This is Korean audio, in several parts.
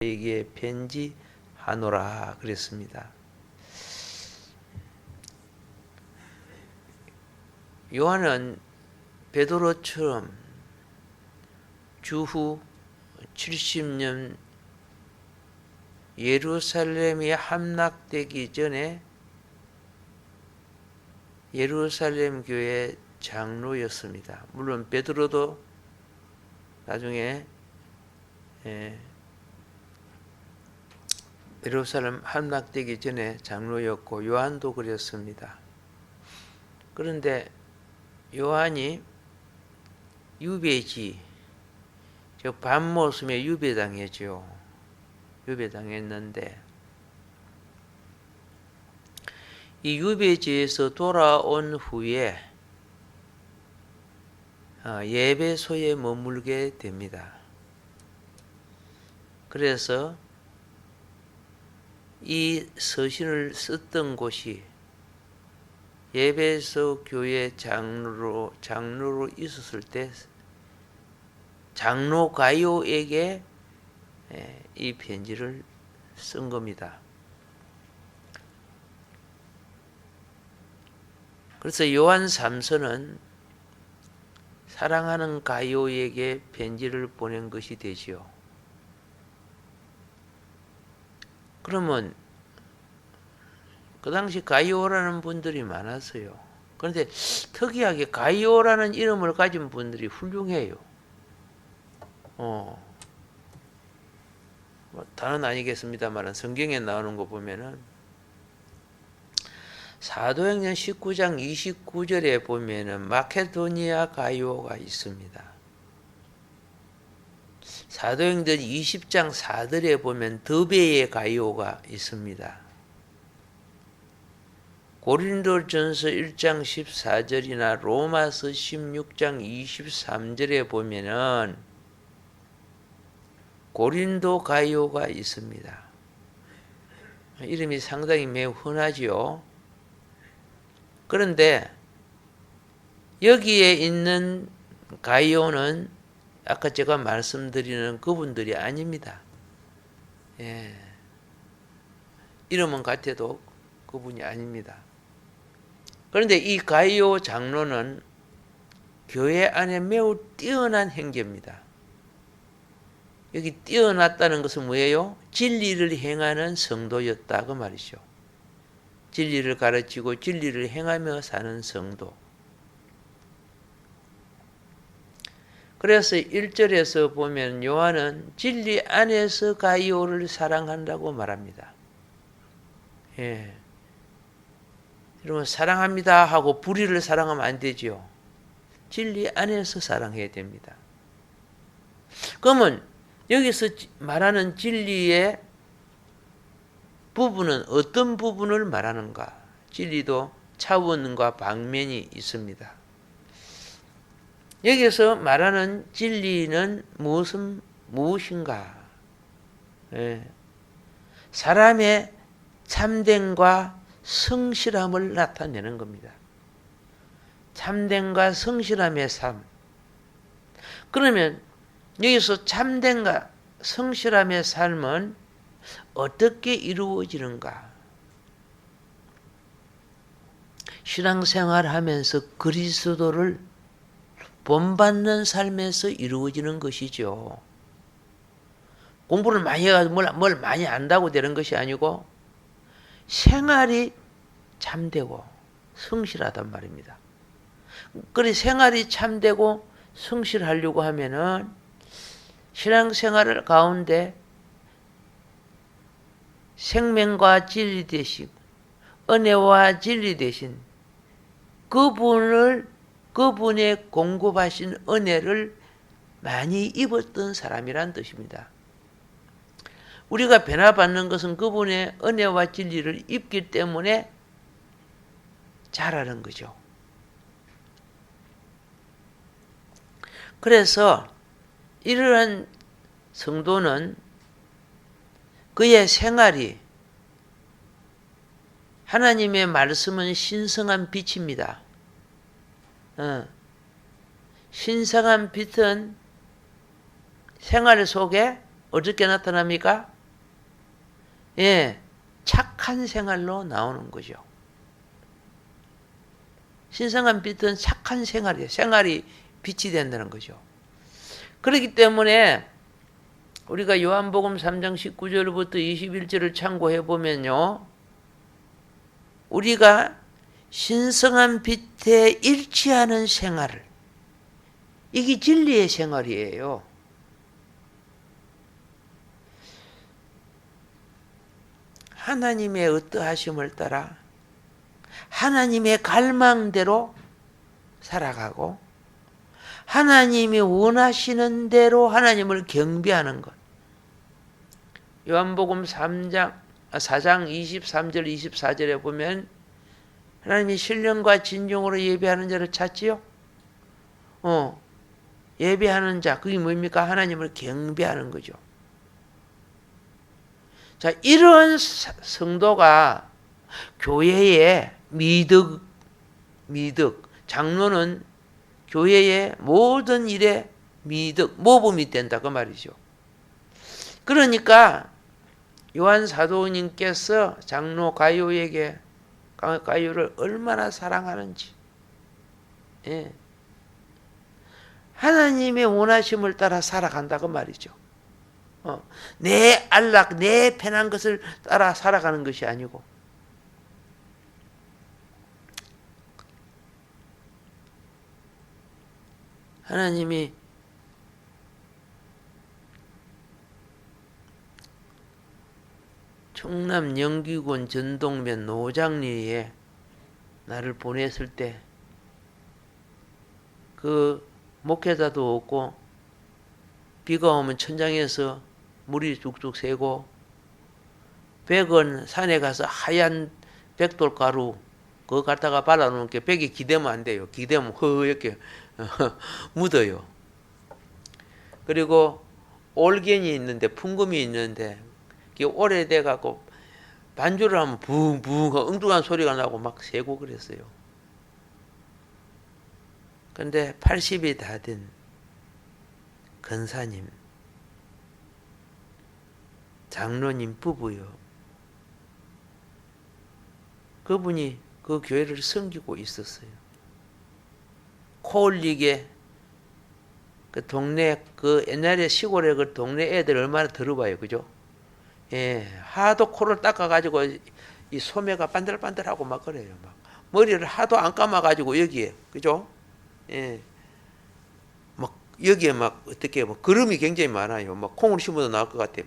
에게 편지하노라 그랬습니다. 요한은 베드로처럼 주후 70년 예루살렘이 함락되기 전에 예루살렘 교회 장로였습니다. 물론 베드로도 나중에 예루살렘 함락되기 전에 장로였고 요한도 그랬습니다. 그런데 요한이 유배지, 즉 밤모섬에 유배당했죠. 유배당했는데 이 유배지에서 돌아온 후에 예배소에 머물게 됩니다. 그래서 이 서신을 썼던 곳이 예배소 교회 장로로 있었을 때 장로 가요에게 이 편지를 쓴 겁니다. 그래서 요한 3서는 사랑하는 가요에게 편지를 보낸 것이 되지요. 그러면 그 당시 가이오라는 분들이 많았어요. 그런데 특이하게 가이오라는 이름을 가진 분들이 훌륭해요. 다는 아니겠습니다만 성경에 나오는 거 보면은 사도행전 19장 29절에 보면은 마케도니아 가이오가 있습니다. 사도행전 20장 4절에 보면 더베의 가이오가 있습니다. 고린도전서 1장 14절이나 로마서 16장 23절에 보면은 고린도 가이오가 있습니다. 이름이 상당히 매우 흔하지요. 그런데 여기에 있는 가이오는 아까 제가 말씀드리는 그분들이 아닙니다. 이름은 같아도 그분이 아닙니다. 그런데 이 가이오 장로는 교회 안에 매우 뛰어난 형제입니다. 여기 뛰어났다는 것은 뭐예요? 진리를 행하는 성도였다 그 말이죠. 진리를 가르치고 진리를 행하며 사는 성도. 그래서 1절에서 보면 요한은 진리 안에서 가이오를 사랑한다고 말합니다. 여러분 사랑합니다 하고 불의를 사랑하면 안 되죠. 진리 안에서 사랑해야 됩니다. 그러면 여기서 말하는 진리의 부분은 어떤 부분을 말하는가? 진리도 차원과 방면이 있습니다. 여기서 말하는 진리는 무엇인가? 사람의 참됨과 성실함을 나타내는 겁니다. 참됨과 성실함의 삶. 그러면 여기서 참됨과 성실함의 삶은 어떻게 이루어지는가? 신앙생활 하면서 그리스도를 본받는 삶에서 이루어지는 것이죠. 공부를 많이 해가지고 뭘 많이 안다고 되는 것이 아니고 생활이 참되고 성실하단 말입니다. 그래 생활이 참되고 성실하려고 하면은 신앙생활 가운데 생명과 진리 되신 은혜와 진리 되신 그분의 공급하신 은혜를 많이 입었던 사람이란 뜻입니다. 우리가 변화받는 것은 그분의 은혜와 진리를 입기 때문에 잘하는 거죠. 그래서 이러한 성도는 그의 생활이 하나님의 말씀은 신성한 빛입니다. 신성한 빛은 생활 속에 어떻게 나타납니까? 예, 착한 생활로 나오는 거죠. 신성한 빛은 착한 생활이에요. 생활이 빛이 된다는 거죠. 그렇기 때문에 우리가 요한복음 3장 19절부터 21절을 참고해 보면요, 우리가 신성한 빛에 일치하는 생활을, 이게 진리의 생활이에요. 하나님의 어떠하심을 따라 하나님의 갈망대로 살아가고 하나님이 원하시는 대로 하나님을 경배하는 것. 요한복음 4장 23절 24절에 보면 하나님이 신령과 진정으로 예배하는 자를 찾지요. 예배하는 자, 그게 뭡니까? 하나님을 경배하는 거죠. 자, 이런 성도가 교회의 미덕, 장로는 교회의 모든 일에 모범이 된다, 그 말이죠. 그러니까 요한 사도님께서 장로 가요에게 가요를 얼마나 사랑하는지, 예, 하나님의 원하심을 따라 살아간다, 그 말이죠. 내 안락, 내 편한 것을 따라 살아가는 것이 아니고, 하나님이 충남 영기군 전동면 노장리에 나를 보냈을 때 그 목회자도 없고 비가 오면 천장에서 물이 쭉쭉 새고 백은 산에 가서 하얀 백돌가루 그거 갖다가 발라놓은 게 백에 기대면 안 돼요. 기대면 허옇게 묻어요. 그리고 올갱이 있는데 풍금이 있는데 그게 오래돼 갖고 반주를 하면 붕붕 엉뚱한 소리가 나고 막 새고 그랬어요. 근데 80이 다 된 권사님, 장로님 부부요. 그분이 그 교회를 섬기고 있었어요. 코올리게 그 동네, 그 옛날에 시골에 그 동네 애들 얼마나 들어봐요, 그죠? 예, 하도 코를 닦아가지고 이 소매가 반들반들하고 막 그래요. 막 머리를 하도 안 감아가지고 여기에, 그죠? 예, 막 여기에 막 어떻게 뭐 거름이 굉장히 많아요. 막 콩을 심어도 나올 것 같아요.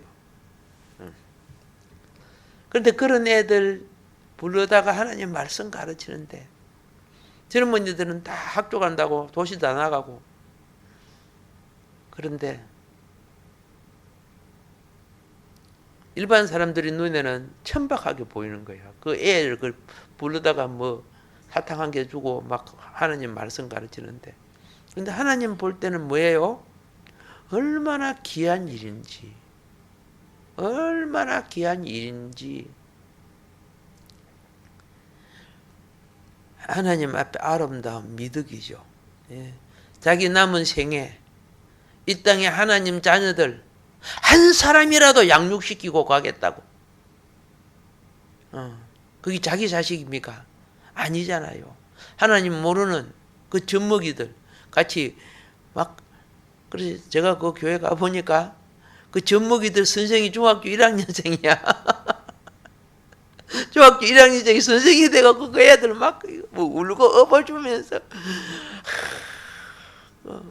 그런데 그런 애들 불러다가 하나님 말씀 가르치는데 젊은이들은 다 학교 간다고 도시 다 나가고 그런데 일반 사람들이 눈에는 천박하게 보이는 거예요. 그 애를 그 불러다가 뭐 사탕 한 개 주고 막 하나님 말씀 가르치는데 근데 하나님 볼 때는 뭐예요? 얼마나 귀한 일인지 얼마나 귀한 일인지 하나님 앞에 아름다운 미덕이죠. 예. 자기 남은 생에 이 땅에 하나님 자녀들 한 사람이라도 양육시키고 가겠다고. 그게 자기 자식입니까? 아니잖아요. 하나님 모르는 그 젖먹이들 같이 막 그래서 제가 그 교회 가 보니까 그 젖먹이들 선생이 중학교 1학년생이야. 중학교 1학년생이 선생이 돼갖고 그 애들 막 뭐 울고 업어주면서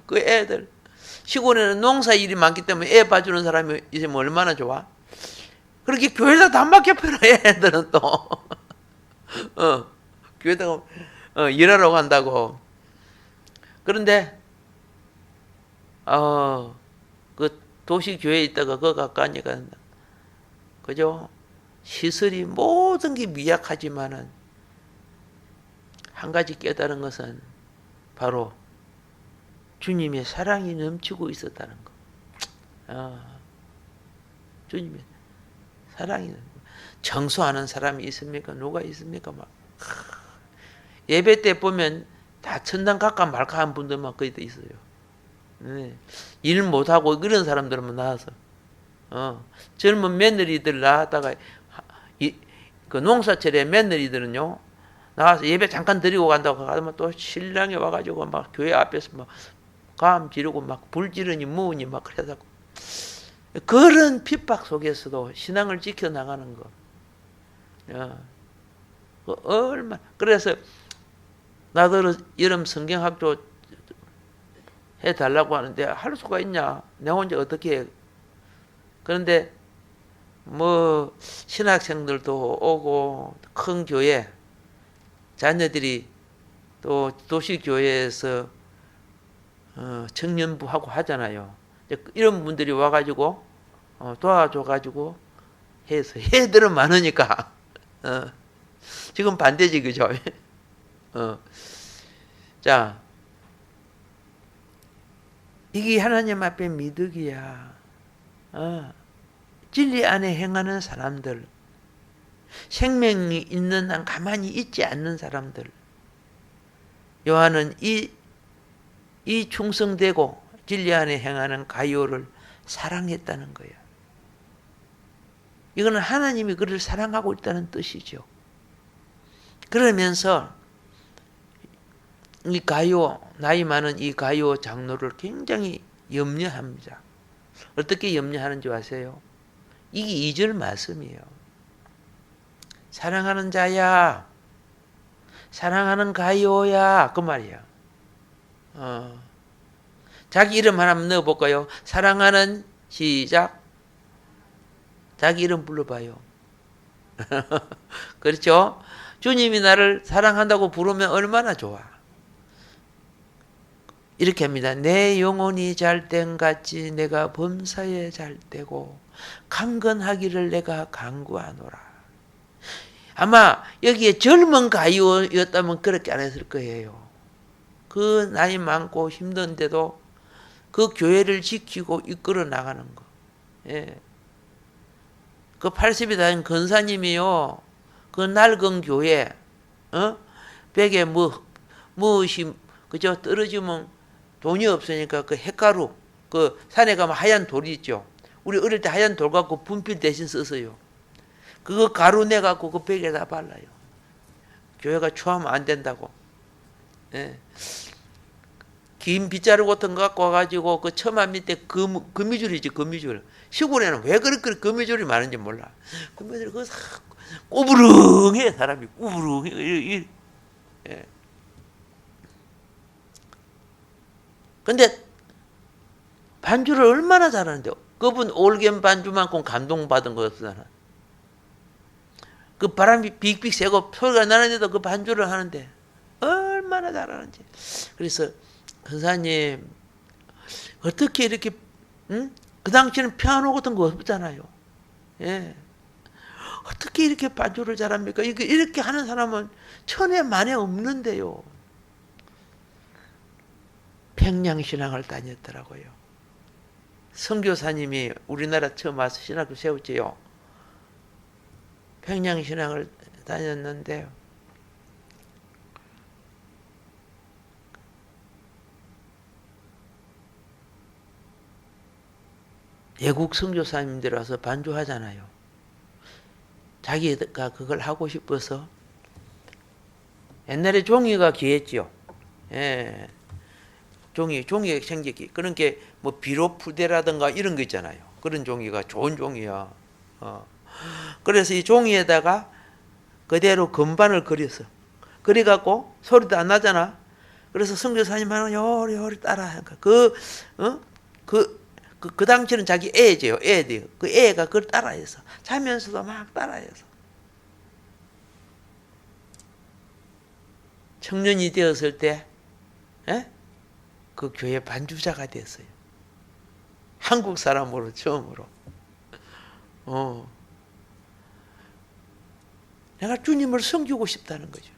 그 애들 시골에는 농사 일이 많기 때문에 애 봐주는 사람이 있으면 얼마나 좋아? 그렇게 교회에다 다 맡겨펴라 애들은 또 교회에다가 일하러 간다고. 그런데 그 도시 교회에 있다가 그 가까우니까 그죠? 시설이 모든 게 미약하지만은 한 가지 깨달은 것은 바로 주님의 사랑이 넘치고 있었다는 거. 주님의 사랑이 청소하는 사람이 있습니까? 누가 있습니까? 막 예배 때 보면 다 천당 갈까 말까 한 분들만 거의 다 있어요. 네. 일 못하고 그런 사람들만 나와서 젊은 며느리들 나왔다가 그 농사철에 며느리들은요 나와서 예배 잠깐 드리고 간다고 하면 또 신랑이 와가지고 막 교회 앞에서 막 감 지르고 막 불 지르니 무으니 막 그래서 그런 핍박 속에서도 신앙을 지켜 나가는 거. 얼마 그래서 나도 여름 성경학교 해달라고 하는데 할 수가 있냐? 내 혼자 어떻게 해? 그런데 뭐 신학생들도 오고 큰 교회 자녀들이 또 도시교회에서 청년부 하고 하잖아요. 이런 분들이 와가지고 도와줘가지고 해서 애들은 많으니까 지금 반대지 그죠? 자 이게 하나님 앞에 미덕이야. 진리 안에 행하는 사람들, 생명이 있는 한 가만히 있지 않는 사람들. 요한은 이 충성되고 진리 안에 행하는 가룟을 사랑했다는 거야. 이거는 하나님이 그를 사랑하고 있다는 뜻이죠. 그러면서 이 가룟, 나이 많은 이 가룟 장로를 굉장히 염려합니다. 어떻게 염려하는지 아세요? 이게 2절 말씀이에요. 사랑하는 자야, 사랑하는 가룟야, 그 말이야. 자기 이름 하나 넣어볼까요? 사랑하는 시작. 자기 이름 불러봐요. 그렇죠? 주님이 나를 사랑한다고 부르면 얼마나 좋아. 이렇게 합니다. 내 영혼이 잘된 같이 내가 범사에 잘되고 강건하기를 내가 간구하노라. 아마 여기에 젊은 가룟이었다면 그렇게 안 했을 거예요. 그 나이 많고 힘든데도 그 교회를 지키고 이끌어 나가는 거. 예. 그 80이 다닌 권사님이요. 그 낡은 교회, 벽에 무엇이, 그죠? 떨어지면 돈이 없으니까 그 햇가루, 그 산에 가면 하얀 돌이 있죠. 우리 어릴 때 하얀 돌 갖고 분필 대신 썼어요. 그거 가루 내갖고 그 벽에다 발라요. 교회가 추하면 안 된다고. 예. 긴 빗자루 같은 거 갖고 와가지고 그 처마 밑에 거미줄이지, 거미줄. 시골에는 왜 그렇게 거미줄이 많은지 몰라. 거미줄이 그 꼬부릉해, 사람이 꼬부릉해. 예. 근데 반주를 얼마나 잘하는데요. 그분 올겐 반주만큼 감동받은 거였잖아. 그 바람이 빅빅 세고 소리가 나는데도 그 반주를 하는데 얼마나 잘하는지. 그래서 권사님 어떻게 이렇게 그 당시에는 피아노 같은 거 없잖아요. 예. 어떻게 이렇게 반주를 잘합니까? 이렇게 하는 사람은 천에 만에 없는데요. 평양신앙을 다녔더라고요. 선교사님이 우리나라 처음 와서 신학교 세웠지요. 평양신앙을 다녔는데 외국 선교사님들 와서 반주하잖아요. 자기가 그걸 하고 싶어서 옛날에 종이가 귀했지요. 예. 종이가 생겼기. 그런 게 뭐 비로푸대라든가 이런 거 있잖아요. 그런 종이가 좋은 종이야. 그래서 이 종이에다가 그대로 금반을 그렸어. 그래갖고 소리도 안 나잖아. 그래서 선교사님 하는 요리 따라하니까 그 당시는 자기 애죠. 애들. 그 애가 그걸 따라해서 자면서도 막 따라해서 청년이 되었을 때, 그 교회 반주자가 됐어요. 한국 사람으로 처음으로. 내가 주님을 섬기고 싶다는 거죠.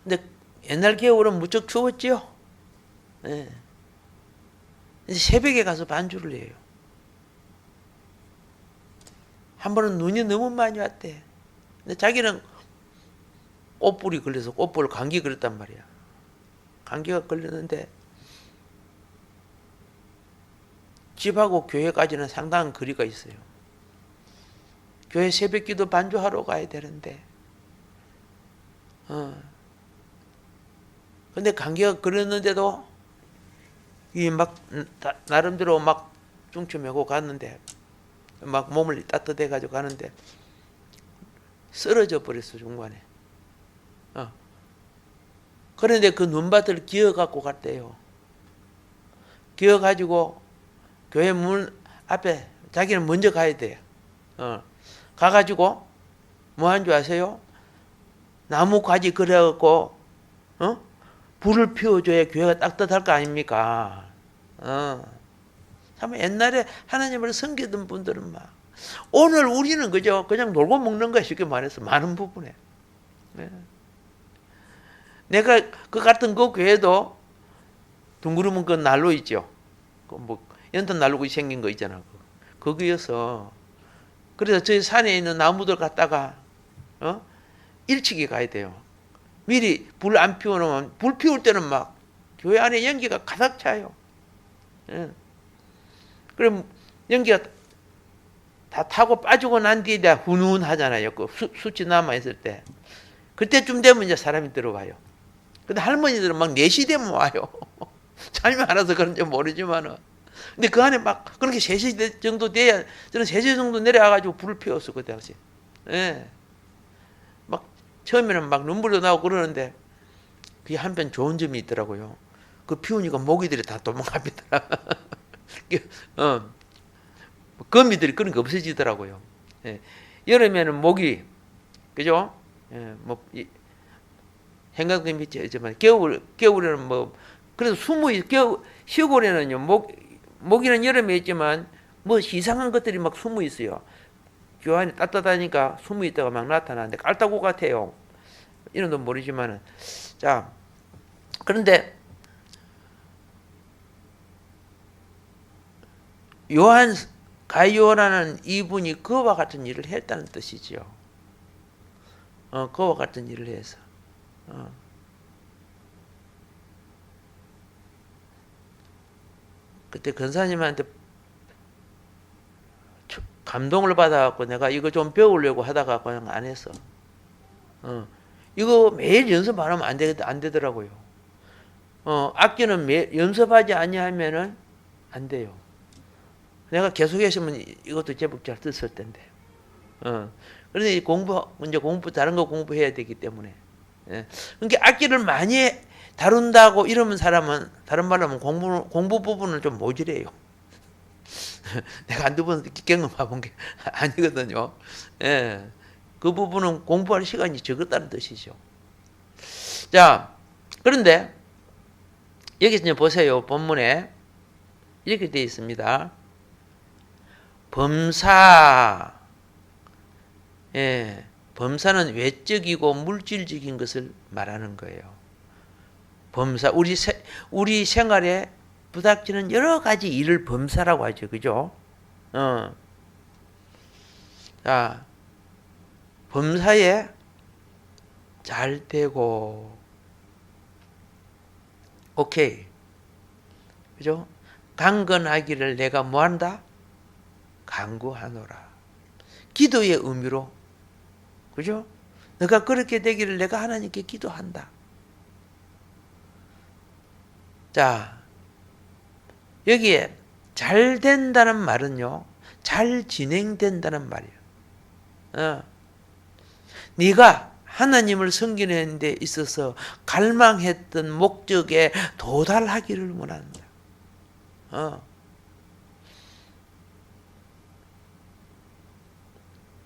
근데 옛날 겨울은 무척 추웠지요. 예. 새벽에 가서 반주를 해요. 한 번은 눈이 너무 많이 왔대. 근데 자기는 꽃불이 걸려서 꽃불 감기 걸렸단 말이야. 감기가 걸렸는데 집하고 교회까지는 상당한 거리가 있어요. 교회 새벽기도 반주하러 가야 되는데, 근데 감기가 걸렸는데도 이 막 나름대로 막 중추매고 갔는데, 막 몸을 따뜻해 가지고 가는데 쓰러져 버렸어 중간에. 그런데 그 눈밭을 기어 갖고 갔대요. 기어 가지고 교회 문 앞에 자기는 먼저 가야 돼요. 가가지고 뭐 한 줄 아세요? 나무 가지 그래갖고 불을 피워줘야 교회가 따뜻할 거 아닙니까? 참 옛날에 하나님을 섬기던 분들은 막 오늘 우리는 그죠? 그냥 놀고 먹는 거야 쉽게 말해서 많은 부분에. 내가 그 같은 그 교회도 둥그러면 그 난로 있죠. 그 뭐 연탄 난로 생긴 거 있잖아. 거기에서 그래서 저희 산에 있는 나무들 갖다가 일찍이 가야 돼요. 미리 불 안 피워놓으면 불 피울 때는 막 교회 안에 연기가 가득 차요. 그럼 연기가 다 타고 빠지고 난 뒤에 훈훈하잖아요. 그 숯이 남아 있을 때. 그때쯤 되면 이제 사람이 들어와요. 근데 할머니들은 막 4시 되면 와요. 잠이 많아서 그런지 모르지만은. 근데 그 안에 막 그렇게 3시 정도 돼야 저는 3시 정도 내려와가지고 불을 피웠어 그 당시. 막 처음에는 막 눈물도 나고 그러는데 그게 한편 좋은 점이 있더라고요. 그 피우니까 모기들이 다 도망갑니다. 거미들이 그런 게 없어지더라고요. 여름에는 모기, 그죠? 뭐 생각도 미치지만 겨울에는 뭐 그래서 시골에는요 모기는 여름에 있지만 뭐 이상한 것들이 막 숨어 있어요. 교환이 따뜻하니까 숨어 있다가 막 나타나는데 깔따구 같아요. 이름도 모르지만은. 자, 그런데 가이요라는 이분이 그와 같은 일을 했다는 뜻이지요. 그와 같은 일을 해서. 그때 권사님한테 감동을 받아갖고 내가 이거 좀 배우려고 하다가 그냥 안 했어. 이거 매일 연습 안 하면 안 되더라고요. 악기는 연습하지 아니하면은 안 돼요. 내가 계속 했으면 이것도 제법 잘 떴을 텐데. 그런데 다른 거 공부해야 되기 때문에. 그러니까 악기를 많이 다룬다고 이러면 사람은, 다른 말로 하면 공부 부분은 좀 모질해요. 내가 한두 번 경험해본 게 아니거든요. 그 부분은 공부할 시간이 적었다는 뜻이죠. 자, 그런데 여기서 이제 보세요. 본문에 이렇게 되어 있습니다. 범사. 범사는 외적이고 물질적인 것을 말하는 거예요. 범사, 우리 생활에 부닥치는 여러 가지 일을 범사라고 하죠. 그죠? 자, 범사에 잘 되고, 오케이. 그죠? 강건하기를 내가 뭐한다? 간구하노라. 기도의 의미로. 그죠? 내가 그렇게 되기를 내가 하나님께 기도한다. 자, 여기에 잘 된다는 말은요, 잘 진행된다는 말이에요. 네가 하나님을 섬기는 데 있어서 갈망했던 목적에 도달하기를 원한다.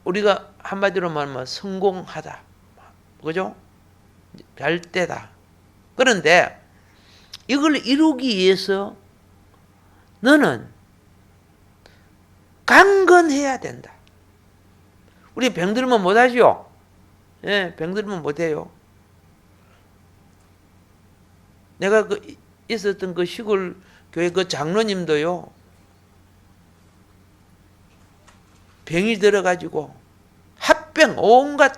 우리가 한마디로 말하면 성공하다. 그죠? 잘 되다. 그런데 이걸 이루기 위해서 너는 강건해야 된다. 우리 병들면 못하죠? 병들면 못해요. 내가 있었던 그 시골 교회 그 장로님도요, 병이 들어가지고 합병, 온갖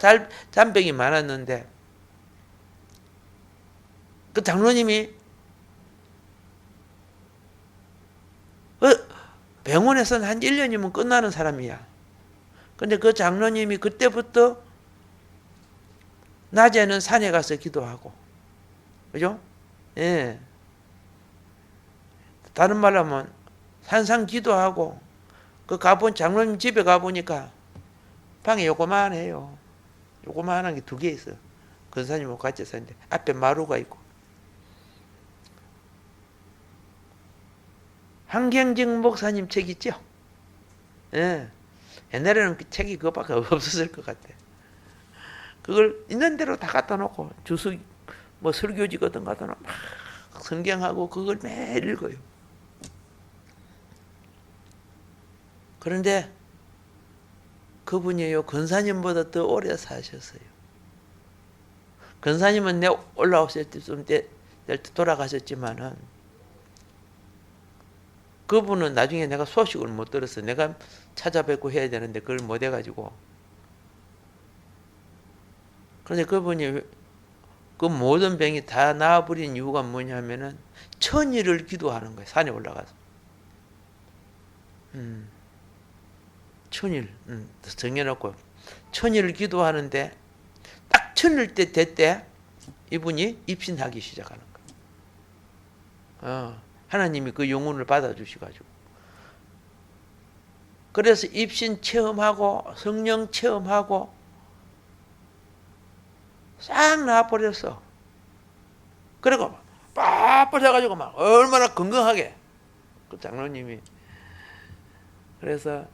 잔병이 많았는데 그 장로님이 병원에서는 한 1년이면 끝나는 사람이야. 근데 그 장로님이 그때부터 낮에는 산에 가서 기도하고, 그죠? 예. 다른 말로 하면 산상 기도하고, 그 가본 장로님 집에 가보니까 방이 요거만해요. 요거만한 게 2개 있어요. 근사님하고 같이 사는데 앞에 마루가 있고. 한경직 목사님 책 있죠? 예. 옛날에는 그 책이 그거밖에 없었을 것 같아. 그걸 있는 대로 다 갖다 놓고 주석 뭐 설교지거든 갖다 놓고 막 성경하고 그걸 매일 읽어요. 그런데 그분이요 근사님보다 더 오래 사셨어요. 근사님은 내 올라오실 때쯤 돌아가셨지만은 그분은 나중에 내가 소식을 못 들었어. 내가 찾아뵙고 해야 되는데 그걸 못 해가지고. 그런데 그분이 그 모든 병이 다 나아버린 이유가 뭐냐면은 천일을 기도하는 거예요. 산에 올라가서. 천일 정해놓고 천일을 기도하는데 딱 천일 때 됐대 이분이 입신하기 시작하는 거예요. 하나님이 그 영혼을 받아주셔가지고. 그래서 입신 체험하고 성령 체험하고 싹 나와버렸어. 그리고 빠빠져가지고 막 얼마나 건강하게 그 장로님이. 그래서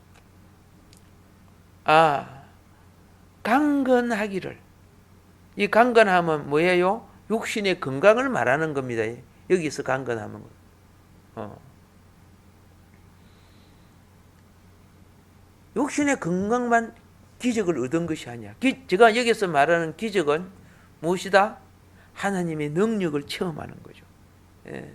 강건하기를. 이 강건함은 뭐예요? 육신의 건강을 말하는 겁니다. 여기서 강건함은. 육신의 건강만 기적을 얻은 것이 아니야. 제가 여기서 말하는 기적은 무엇이다? 하나님의 능력을 체험하는 거죠. 예.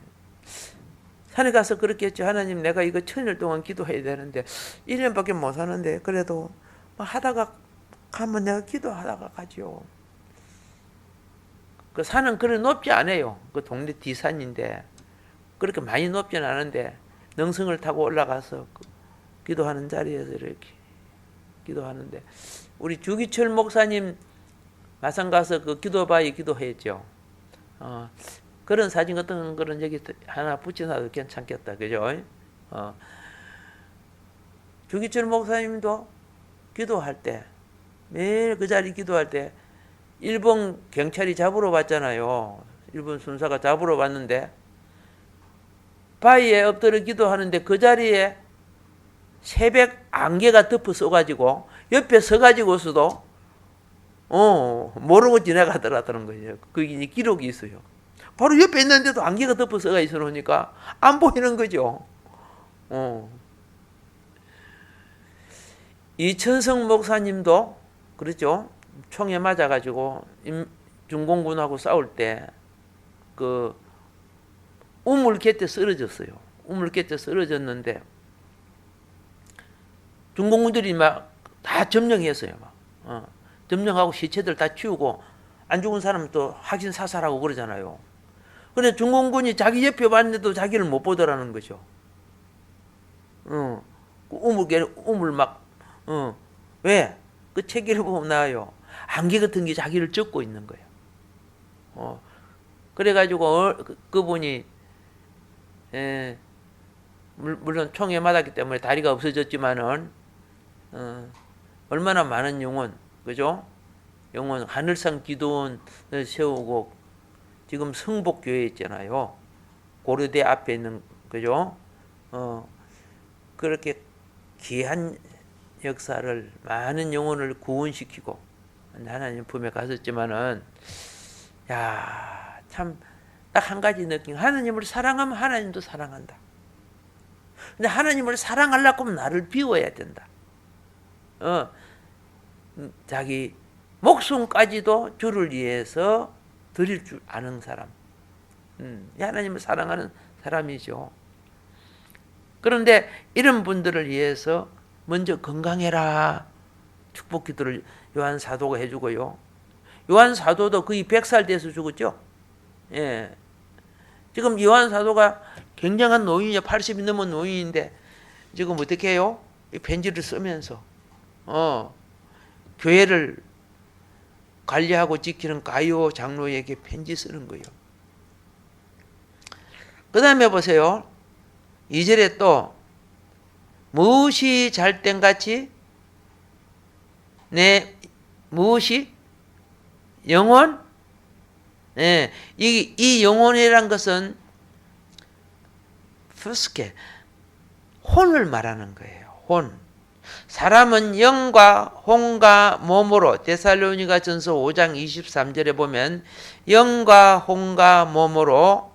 산에 가서 그렇게 했죠. 하나님, 내가 이거 1000일 동안 기도해야 되는데 1년밖에 못 하는데 그래도 뭐 하다가 가면 내가 기도하다가 가죠. 그 산은 그렇게 높지 않아요. 그 동네 뒷산인데 그렇게 많이 높지는 않은데 능성을 타고 올라가서 기도하는 자리에서 이렇게 기도하는데 우리 주기철 목사님 마산 가서 그 기도바위 기도했죠. 그런 사진 같은 거는 여기 하나 붙여놔도 괜찮겠다. 그죠? 주기철 목사님도 기도할 때 매일 그 자리 기도할 때 일본 경찰이 잡으러 왔잖아요. 일본 순사가 잡으러 왔는데 바위에 엎드려 기도하는데 그 자리에 새벽 안개가 덮어 써가지고 옆에 서가지고서도 모르고 지나가더라는 거예요. 그게 기록이 있어요. 바로 옆에 있는데도 안개가 덮어 써가 있어 놓으니까 안 보이는 거죠. 이천성 목사님도 그렇죠. 총에 맞아가지고 중공군하고 싸울 때 그 우물 곁에 쓰러졌어요. 우물 곁에 쓰러졌는데 중공군들이 막 다 점령했어요. 점령하고 시체들 다 치우고 안 죽은 사람은 또 확신 사살하고 그러잖아요. 근데 중공군이 자기 옆에 왔는데도 자기를 못 보더라는 거죠. 우물 막 왜? 그 책을 보면 나와요. 안개 같은 게 자기를 쫓고 있는 거예요. 그래가지고 그분이 물론 총에 맞았기 때문에 다리가 없어졌지만은 얼마나 많은 영혼, 그죠? 영혼 하늘상 기도원을 세우고 지금 성복교회 있잖아요. 고려대 앞에 있는, 그죠? 그렇게 귀한 역사를 많은 영혼을 구원시키고 하나님 품에 갔었지만은 참 딱 한 가지 느낌. 하나님을 사랑하면 하나님도 사랑한다. 근데 하나님을 사랑하려고 하면 나를 비워야 된다. 자기 목숨까지도 주를 위해서 드릴 줄 아는 사람. 하나님을 사랑하는 사람이죠. 그런데 이런 분들을 위해서 먼저 건강해라. 축복 기도를 요한 사도가 해주고요. 요한 사도도 거의 100살 돼서 죽었죠. 지금 요한 사도가 굉장한 노인이에요. 80이 넘은 노인인데 지금 어떻게 해요? 이 편지를 쓰면서 교회를 관리하고 지키는 가이오 장로에게 편지 쓰는 거예요. 그 다음에 보세요. 2절에 또 무엇이 잘된 같이 내 무엇이 영혼? 네, 이 영혼이란 것은 푸스케 혼을 말하는 거예요. 혼. 사람은 영과 혼과 몸으로 데살로니가 전서 5장 23절에 보면 영과 혼과 몸으로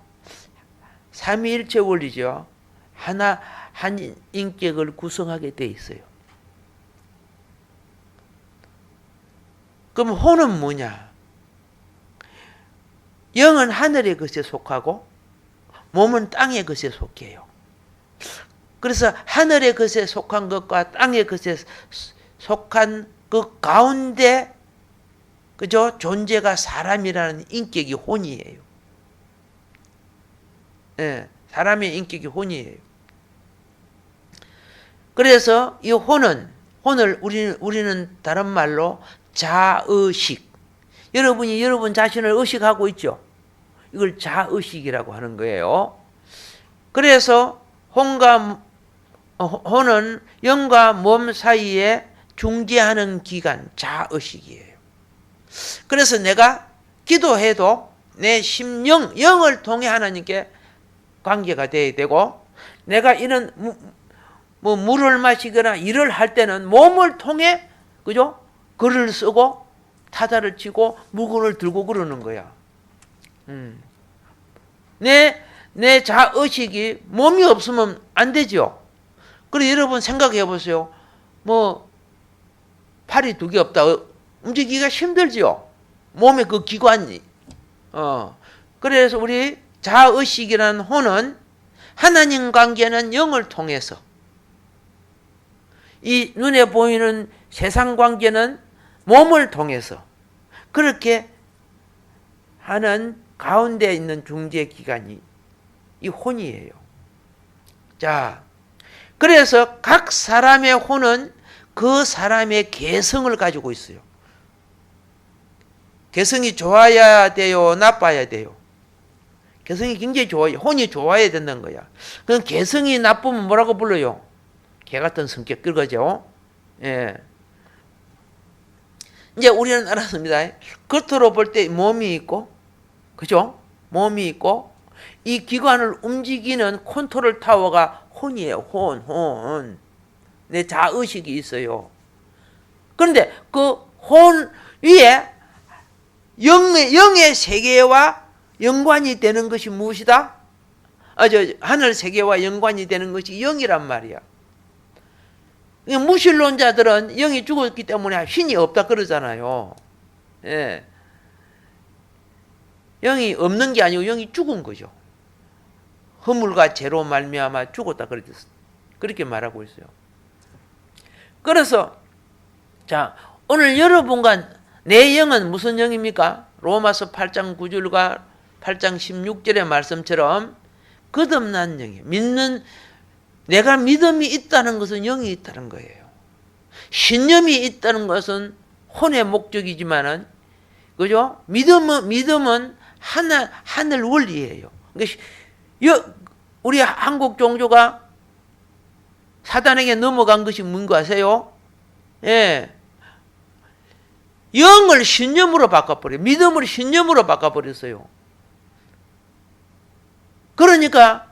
삼위일체 원리죠. 한 인격을 구성하게 돼 있어요. 그럼 혼은 뭐냐? 영은 하늘의 것에 속하고 몸은 땅의 것에 속해요. 그래서 하늘의 것에 속한 것과 땅의 것에 속한 그 가운데 그죠? 존재가 사람이라는 인격이 혼이에요. 예, 사람의 인격이 혼이에요. 그래서 이 혼을 우리는 다른 말로 자의식. 여러분이 여러분 자신을 의식하고 있죠. 이걸 자의식이라고 하는 거예요. 그래서 혼은 영과 몸 사이에 중재하는 기관, 자의식이에요. 그래서 내가 기도해도 내 심령, 영을 통해 하나님께 관계가 돼야 되고, 내가 이런 물을 마시거나 일을 할 때는 몸을 통해, 그죠? 글을 쓰고, 타자를 치고, 물건을 들고 그러는 거야. 내 자의식이 몸이 없으면 안 되죠. 그래, 여러분 생각해 보세요. 팔이 두 개 없다. 움직이기가 힘들죠. 몸의 그 기관이. 그래서 우리 자의식이라는 혼은 하나님 관계는 영을 통해서, 이 눈에 보이는 세상 관계는 몸을 통해서 그렇게 하는 가운데 있는 중재 기관이 이 혼이에요. 자, 그래서 각 사람의 혼은 그 사람의 개성을 가지고 있어요. 개성이 좋아야 돼요? 나빠야 돼요? 개성이 굉장히 좋아요. 혼이 좋아야 된다는 거야. 그럼 개성이 나쁘면 뭐라고 불러요? 개 같은 성격 그거죠. 예. 이제 우리는 알았습니다. 겉으로 볼 때 몸이 있고, 그죠? 몸이 있고, 이 기관을 움직이는 컨트롤 타워가 혼이에요. 혼. 내 자의식이 있어요. 그런데 그 혼 위에 영의 세계와 연관이 되는 것이 무엇이다? 하늘 세계와 연관이 되는 것이 영이란 말이야. 무신론자들은 영이 죽었기 때문에 신이 없다 그러잖아요. 예. 영이 없는 게 아니고 영이 죽은 거죠. 허물과 죄로 말미암아 죽었다 그렇게 말하고 있어요. 그래서 자, 오늘 여러분과 내 영은 무슨 영입니까? 로마서 8장 9절과 8장 16절의 말씀처럼 거듭난 영이에요. 내가 믿음이 있다는 것은 영이 있다는 거예요. 신념이 있다는 것은 혼의 목적이지만은, 그죠? 믿음은 하늘 원리예요. 그러니까 우리 한국 종교가 사단에게 넘어간 것이 뭔가 아세요? 예. 영을 신념으로 바꿔버려요. 믿음을 신념으로 바꿔버렸어요. 그러니까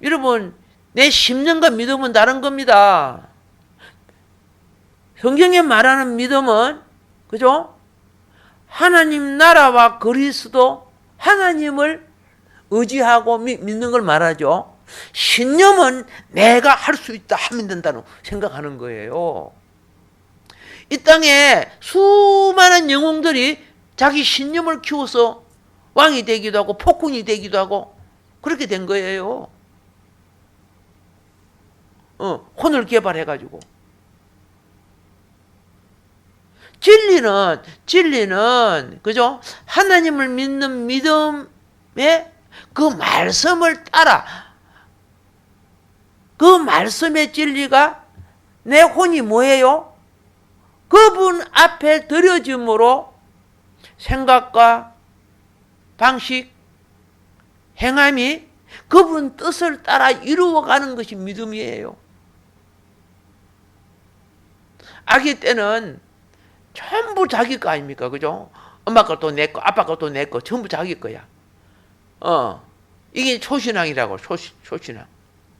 여러분, 내 심령과 믿음은 다른 겁니다. 성경에 말하는 믿음은, 그죠? 하나님 나라와 그리스도, 하나님을 의지하고 믿는 걸 말하죠. 신념은 내가 할 수 있다 하면 된다고 생각하는 거예요. 이 땅에 수많은 영웅들이 자기 신념을 키워서 왕이 되기도 하고 폭군이 되기도 하고 그렇게 된 거예요. 혼을 개발해가지고. 진리는, 그죠? 하나님을 믿는 믿음의 그 말씀을 따라 그 말씀의 진리가 내 혼이 뭐예요? 그분 앞에 드려짐으로 생각과 방식, 행함이 그분 뜻을 따라 이루어가는 것이 믿음이에요. 아기 때는 전부 자기 거 아닙니까? 그죠? 엄마 것도 내 거, 아빠 것도 내 거, 전부 자기 거야. 이게 초신앙이라고, 초신앙.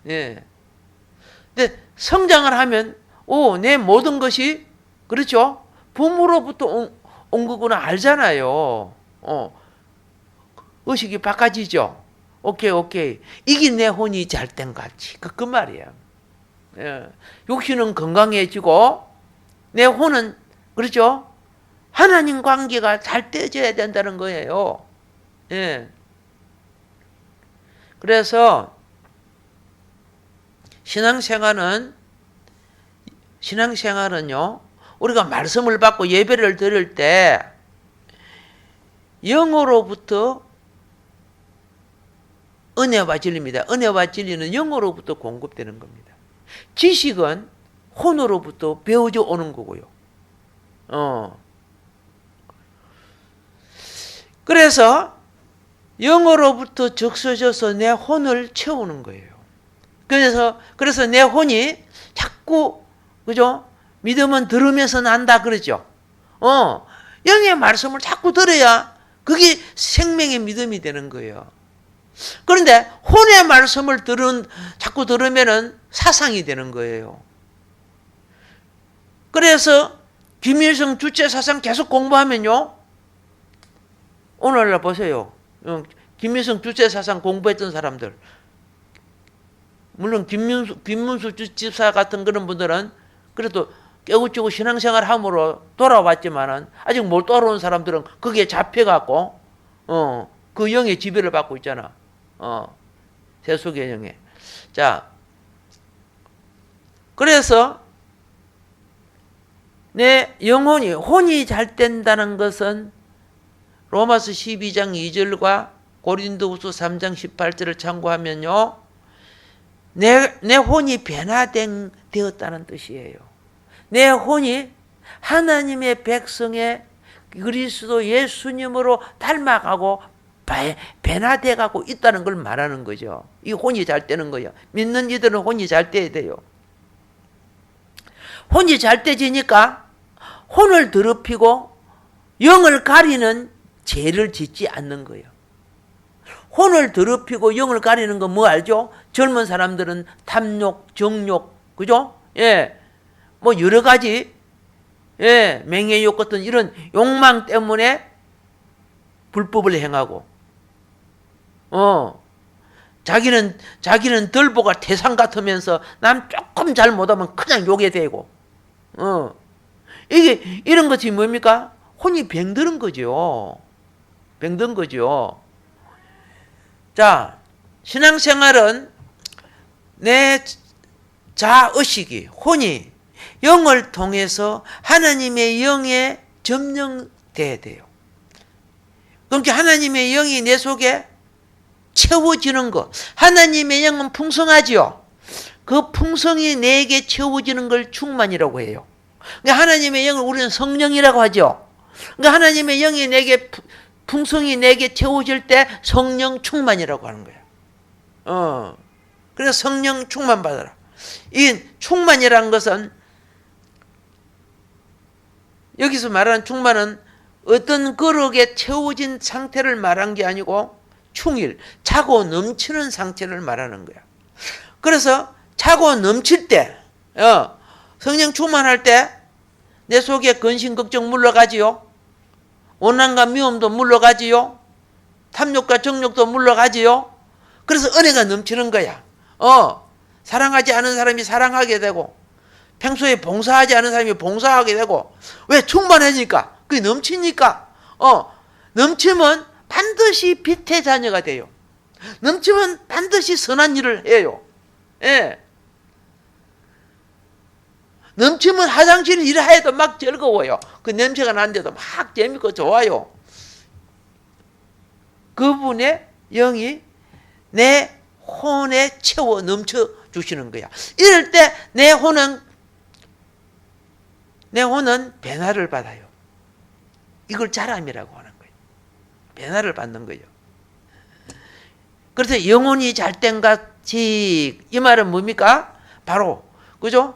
예. 근데 성장을 하면, 내 모든 것이, 그렇죠? 부모로부터 온 거구나 알잖아요. 의식이 바꿔지죠? 오케이. 이게 내 혼이 잘된 같이. 그 말이야. 예. 육신은 건강해지고, 내 혼은, 그렇죠? 하나님 관계가 잘 떼져야 된다는 거예요. 예. 그래서, 신앙생활은요, 우리가 말씀을 받고 예배를 드릴 때, 영으로부터 은혜와 진리입니다. 은혜와 진리는 영으로부터 공급되는 겁니다. 지식은 혼으로부터 배워져 오는 거고요. 그래서 영으로부터 적셔져서 내 혼을 채우는 거예요. 그래서 내 혼이 자꾸, 그죠? 믿음은 들으면서 난다 그러죠. 영의 말씀을 자꾸 들어야 그게 생명의 믿음이 되는 거예요. 그런데 혼의 말씀을 자꾸 들으면은 사상이 되는 거예요. 그래서 김일성 주체 사상 계속 공부하면요. 오늘날 보세요. 김일성 주체 사상 공부했던 사람들. 물론 김문수 집사 같은 그런 분들은 그래도 깨우치고 신앙생활 함으로 돌아왔지만은 아직 못 돌아온 사람들은 거기에 잡혀갖고 그 영의 지배를 받고 있잖아. 세속의 영에. 자, 그래서 내 영혼이 혼이 잘 된다는 것은 로마서 12장 2절과 고린도후서 3장 18절을 참고하면요. 내 혼이 변화되었다는 뜻이에요. 내 혼이 하나님의 백성의 그리스도 예수님으로 닮아가고 변화돼가고 있다는 걸 말하는 거죠. 이 혼이 잘 되는 거예요. 믿는 이들은 혼이 잘 돼야 돼요. 혼이 잘 돼지니까 혼을 더럽히고 영을 가리는 죄를 짓지 않는 거예요. 혼을 더럽히고 영을 가리는 건 뭐 알죠? 젊은 사람들은 탐욕, 정욕, 그죠? 예, 뭐 여러 가지, 예, 맹해욕 같은 이런 욕망 때문에 불법을 행하고, 자기는 덜보가 태산 같으면서 남 조금 잘 못하면 그냥 욕에 대고, 이런 것이 뭡니까? 혼이 병드는 거죠. 병든 거죠. 자, 신앙생활은 내 자의식이, 혼이 영을 통해서 하나님의 영에 점령돼야 돼요. 그러니까 하나님의 영이 내 속에 채워지는 것. 하나님의 영은 풍성하지요. 그 풍성이 내게 채워지는 걸 충만이라고 해요. 그러니까 하나님의 영을 우리는 성령이라고 하죠. 그러니까 하나님의 영이 내게 풍성이 내게 채워질 때 성령 충만이라고 하는 거예요. 그래서 성령 충만 받아라. 이 충만이라는 것은 여기서 말하는 충만은 어떤 거룩에 채워진 상태를 말한 게 아니고 충일, 차고 넘치는 상태를 말하는 거야. 그래서 차고 넘칠 때, 성령 충만할 때 내 속에 근심, 걱정 물러가지요. 원한과 미움도 물러가지요. 탐욕과 정욕도 물러가지요. 그래서 은혜가 넘치는 거야. 사랑하지 않은 사람이 사랑하게 되고 평소에 봉사하지 않은 사람이 봉사하게 되고 왜? 충만하니까. 그게 넘치니까. 넘치면 반드시 빛의 자녀가 돼요. 넘치면 반드시 선한 일을 해요. 예. 넘치면 화장실 일을 해도 막 즐거워요. 그 냄새가 나는데도 막 재밌고 좋아요. 그분의 영이 내 혼에 채워 주시는 거야. 이럴 때 내 혼은 변화를 받아요. 이걸 자람이라고 하는 거예요. 변화를 받는 거예요. 그래서 영혼이 잘된 같이, 이 말은 뭡니까? 바로 그죠?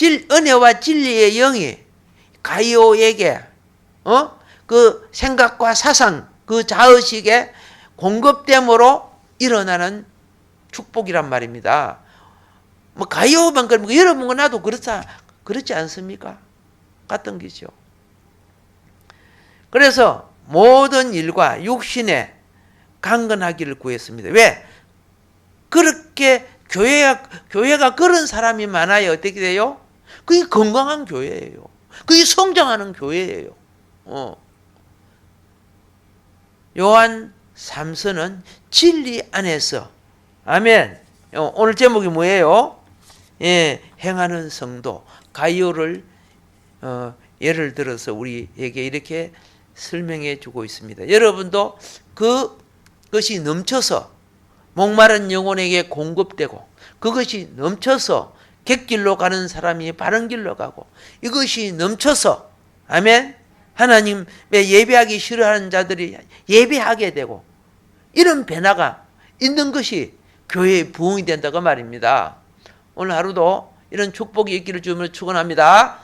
은혜와 진리의 영이 가이오에게 그 생각과 사상, 그 자의식에 공급됨으로 일어나는 축복이란 말입니다. 뭐 가이오만 그러면 여러분과 나도 그렇지 않습니까? 같은 기죠. 그래서 모든 일과 육신에 강건하기를 구했습니다. 왜? 그렇게 교회가 그런 사람이 많아야 어떻게 돼요? 그게 건강한 교회예요. 그게 성장하는 교회예요. 요한 3서는 진리 안에서, 아멘. 오늘 제목이 뭐예요? 행하는 성도. 가이오를 예를 들어서 우리에게 이렇게 설명해 주고 있습니다. 여러분도 그것이 넘쳐서 목마른 영혼에게 공급되고, 그것이 넘쳐서 객길로 가는 사람이 바른 길로 가고, 이것이 넘쳐서, 아멘, 하나님의 예배하기 싫어하는 자들이 예배하게 되고, 이런 변화가 있는 것이 교회의 부흥이 된다고 말입니다. 오늘 하루도 이런 축복이 있기를 주님으로 축원합니다.